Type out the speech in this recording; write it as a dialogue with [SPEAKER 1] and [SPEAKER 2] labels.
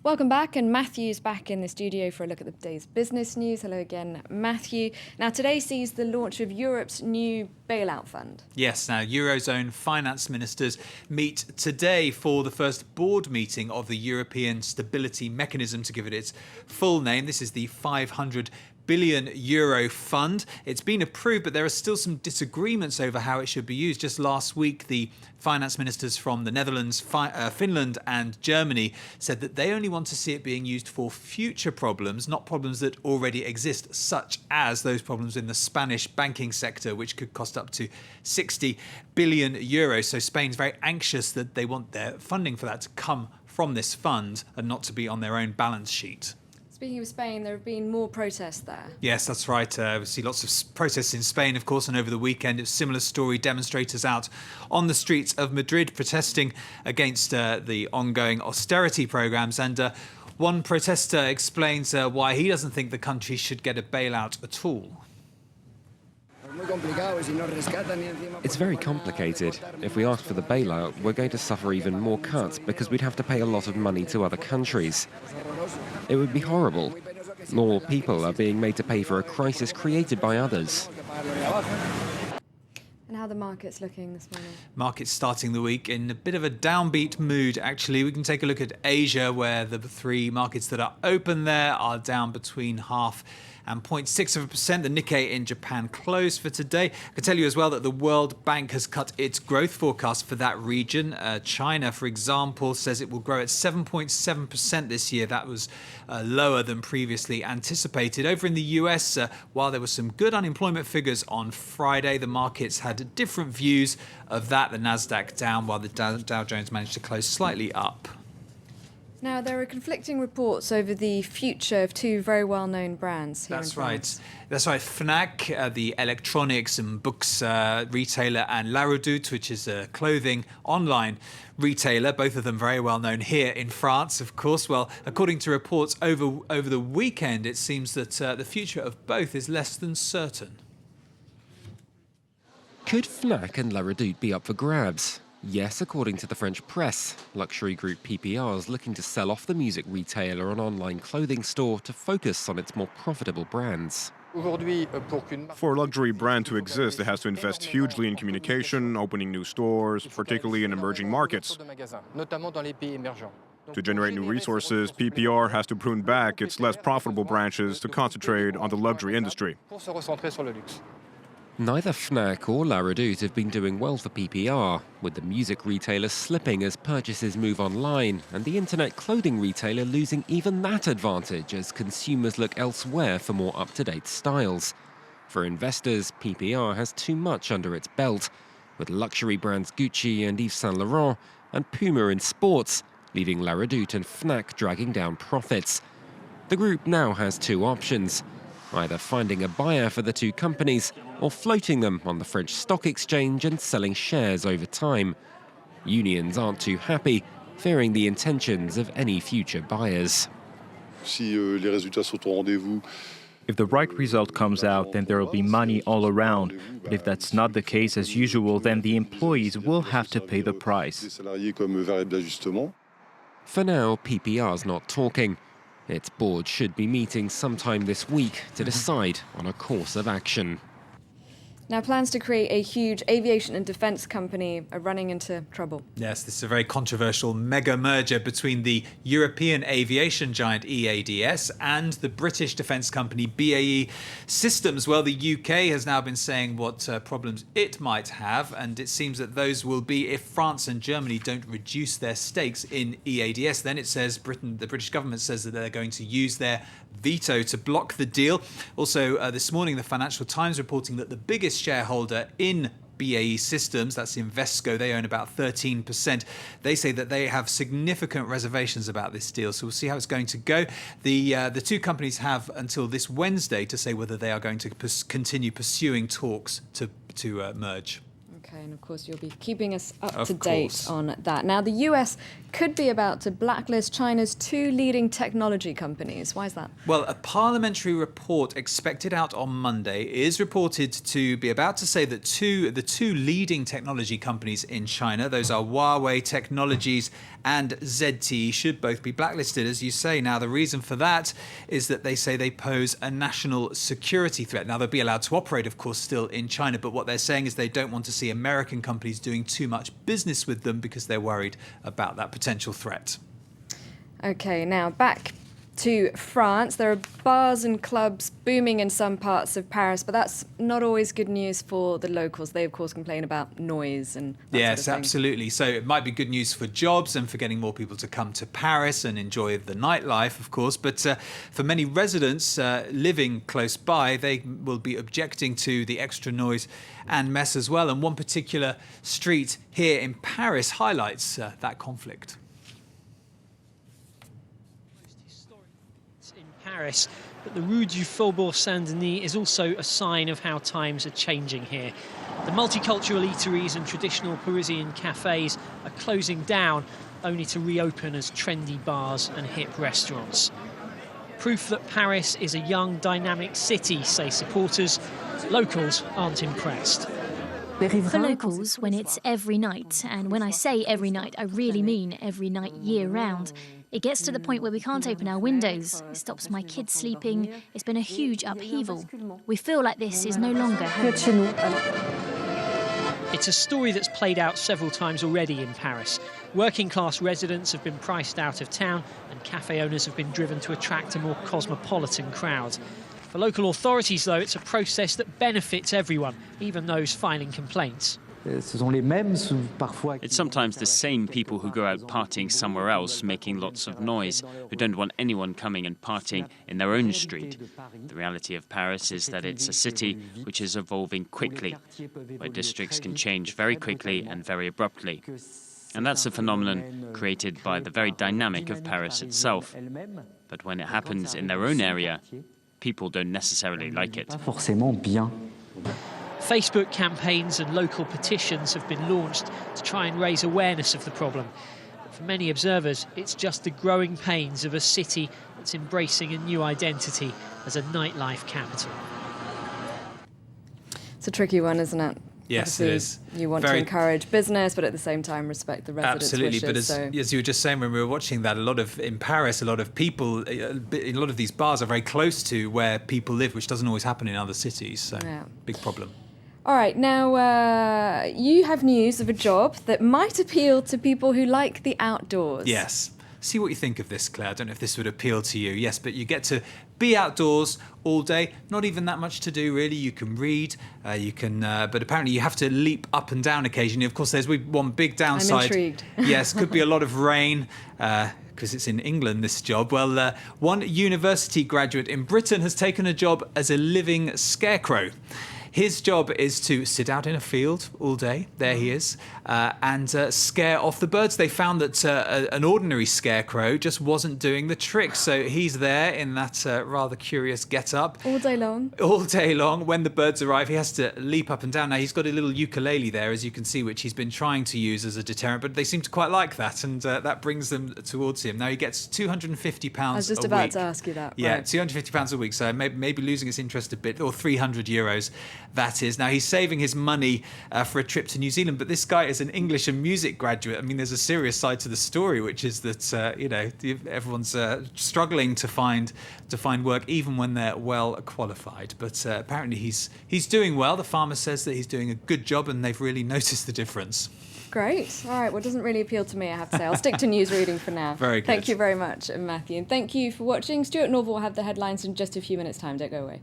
[SPEAKER 1] Welcome back, and Matthew's back in the studio for a look at the day's business news. Hello again, Matthew. Now, today sees the launch of Europe's new bailout fund.
[SPEAKER 2] Yes, now Eurozone finance ministers meet today for the first board meeting of the European Stability Mechanism, to give it its full name. This is the 500 billion euro fund. It's been approved, but there are still some disagreements over how it should be used. Just last week, the finance ministers from the Netherlands, Finland and Germany said that they only want to see it being used for future problems, not problems that already exist, such as those problems in the Spanish banking sector, which could cost up to 60 billion euros. So Spain's very anxious that they want their funding for that to come from this fund and not to be on their own balance sheet.
[SPEAKER 1] Speaking of Spain, there have been more protests there.
[SPEAKER 2] Yes, that's right. We see lots of protests in Spain, of course, and over the weekend, it's a similar story. Demonstrators out on the streets of Madrid protesting against the ongoing austerity programs. And one protester explains why he doesn't think the country should get a bailout at all.
[SPEAKER 3] It's very complicated. If we ask for the bailout, we're going to suffer even more cuts because we'd have to pay a lot of money to other countries. It would be horrible. More people are being made to pay for a crisis created by others.
[SPEAKER 1] And how are the markets looking this morning?
[SPEAKER 2] Markets starting the week in a bit of a downbeat mood, actually. We can take a look at Asia, where the three markets that are open there are down between 0.5% and 0.6%. The Nikkei in Japan closed for today. I can tell you as well that the World Bank has cut its growth forecast for that region. China, for example, says it will grow at 7.7% this year. That was lower than previously anticipated. Over in the US, while there were some good unemployment figures on Friday, the markets had different views of that. The Nasdaq down, while the Dow Jones managed to close slightly up.
[SPEAKER 1] Now, there are conflicting reports over the future of two very well-known brands here in France.
[SPEAKER 2] That's right. Fnac, the electronics and books retailer, and Redoute, which is a clothing online retailer, both of them very well known here in France, of course. Well, according to reports over the weekend, it seems that the future of both is less than certain.
[SPEAKER 3] Could Fnac and Redoute be up for grabs? Yes, according to the French press. Luxury group PPR is looking to sell off the music retailer and online clothing store to focus on its more profitable brands.
[SPEAKER 4] For a luxury brand to exist, it has to invest hugely in communication, opening new stores, particularly in emerging markets. To generate new resources, PPR has to prune back its less profitable branches to concentrate on the luxury industry.
[SPEAKER 3] Neither Fnac or Redoute have been doing well for PPR, with the music retailer slipping as purchases move online and the internet clothing retailer losing even that advantage as consumers look elsewhere for more up-to-date styles. For investors, PPR has too much under its belt, with luxury brands Gucci and Yves Saint Laurent and Puma in sports, leaving Redoute and Fnac dragging down profits. The group now has two options: either finding a buyer for the two companies or floating them on the French stock exchange and selling shares over time. Unions aren't too happy, fearing the intentions of any future buyers.
[SPEAKER 5] If
[SPEAKER 6] the right result comes out, then there will be money all around. But if that's not the case as usual, then the employees will have to pay the price.
[SPEAKER 3] For now, PPR's not talking. Its board should be meeting sometime this week to decide on a course of action.
[SPEAKER 1] Now, plans to create a huge aviation and defence company are running into trouble.
[SPEAKER 2] Yes, this is a very controversial mega merger between the European aviation giant EADS and the British defence company BAE Systems. Well, the UK has now been saying what problems it might have, and it seems that those will be if France and Germany don't reduce their stakes in EADS. Then it says the British government says that they're going to use their veto to block the deal. Also, this morning, the Financial Times reporting that the biggest shareholder in BAE Systems, that's Invesco, they own about 13%. They say that they have significant reservations about this deal, so we'll see how it's going to go. The two companies have until this Wednesday to say whether they are going to continue pursuing talks to merge.
[SPEAKER 1] Okay, and of course you'll be keeping us up to date on that. Now, the US could be about to blacklist China's 2 leading technology companies. Why is that?
[SPEAKER 2] Well, a parliamentary report expected out on Monday is reported to be about to say that the two leading technology companies in China, those are Huawei Technologies and ZTE, should both be blacklisted, as you say. Now, the reason for that is that they say they pose a national security threat. Now, they'll be allowed to operate, of course, still in China, but what they're saying is they don't want to see American companies doing too much business with them because they're worried about that potential threat.
[SPEAKER 1] Okay, now back to France. There are bars and clubs booming in some parts of Paris, but that's not always good news for the locals. They, of course, complain about noise and that
[SPEAKER 2] Yes,
[SPEAKER 1] sort of thing.
[SPEAKER 2] absolutely. So it might be good news for jobs and for getting more people to come to Paris and enjoy the nightlife, of course. But for many residents living close by, they will be objecting to the extra noise and mess as well. And one particular street here in Paris highlights that conflict.
[SPEAKER 5] Paris, but the Rue du Faubourg Saint-Denis is also a sign of how times are changing here. The multicultural eateries and traditional Parisian cafes are closing down, only to reopen as trendy bars and hip restaurants. Proof that Paris is a young, dynamic city, say supporters. Locals aren't impressed.
[SPEAKER 7] For locals, when it's every night, and when I say every night, I really mean every night year-round, it gets to the point where we can't open our windows. It stops my kids sleeping. It's been a huge upheaval. We feel like this is no longer home.
[SPEAKER 5] It's a story that's played out several times already in Paris. Working-class residents have been priced out of town, and cafe owners have been driven to attract a more cosmopolitan crowd. For local authorities, though, it's a process that benefits everyone, even those filing complaints.
[SPEAKER 8] It's sometimes the same people who go out partying somewhere else, making lots of noise, who don't want anyone coming and partying in their own street. The reality of Paris is that it's a city which is evolving quickly, where districts can change very quickly and very abruptly. And that's a phenomenon created by the very dynamic of Paris itself. But when it happens in their own area, people don't necessarily like it.
[SPEAKER 5] Facebook campaigns and local petitions have been launched to try and raise awareness of the problem. But for many observers, it's just the growing pains of a city that's embracing a new identity as a nightlife capital.
[SPEAKER 1] It's a tricky one, isn't it?
[SPEAKER 2] Yes,
[SPEAKER 1] Obviously,
[SPEAKER 2] it is.
[SPEAKER 1] You want to encourage business, but at the same time respect the residents'
[SPEAKER 2] Absolutely,
[SPEAKER 1] wishes.
[SPEAKER 2] but as you were just saying when we were watching that, in Paris, a lot of people, a lot of these bars are very close to where people live, which doesn't always happen in other cities. So, big problem.
[SPEAKER 1] All right, now you have news of a job that might appeal to people who like the outdoors.
[SPEAKER 2] Yes. See what you think of this, Claire. I don't know if this would appeal to you. Yes, but you get to be outdoors all day. Not even that much to do, really. You can read, but apparently you have to leap up and down occasionally. Of course, there's one big downside.
[SPEAKER 1] I'm intrigued.
[SPEAKER 2] Yes, could be a lot of rain. Because it's in England, this job. Well, one university graduate in Britain has taken a job as a living scarecrow. His job is to sit out in a field all day, there he is, and scare off the birds. They found that an ordinary scarecrow just wasn't doing the trick, so he's there in that rather curious get-up.
[SPEAKER 1] All day long?
[SPEAKER 2] All day long. When the birds arrive, he has to leap up and down. Now, he's got a little ukulele there, as you can see, which he's been trying to use as a deterrent, but they seem to quite like that, and that brings them towards him. Now, he gets £250 a week.
[SPEAKER 1] I was just about to ask you that.
[SPEAKER 2] Yeah,
[SPEAKER 1] right.
[SPEAKER 2] £250 a week, so maybe losing its interest a bit, or €300. That is. Now, he's saving his money for a trip to New Zealand, but this guy is an English and music graduate. I mean, there's a serious side to the story, which is that, everyone's struggling to find work, even when they're well qualified. But apparently he's doing well. The farmer says that he's doing a good job, and they've really noticed the difference.
[SPEAKER 1] Great. All right. Well, it doesn't really appeal to me, I have to say. I'll stick to news reading for now.
[SPEAKER 2] Very good.
[SPEAKER 1] Thank you very much, Matthew. And thank you for watching. Stuart Norval will have the headlines in just a few minutes' time. Don't go away.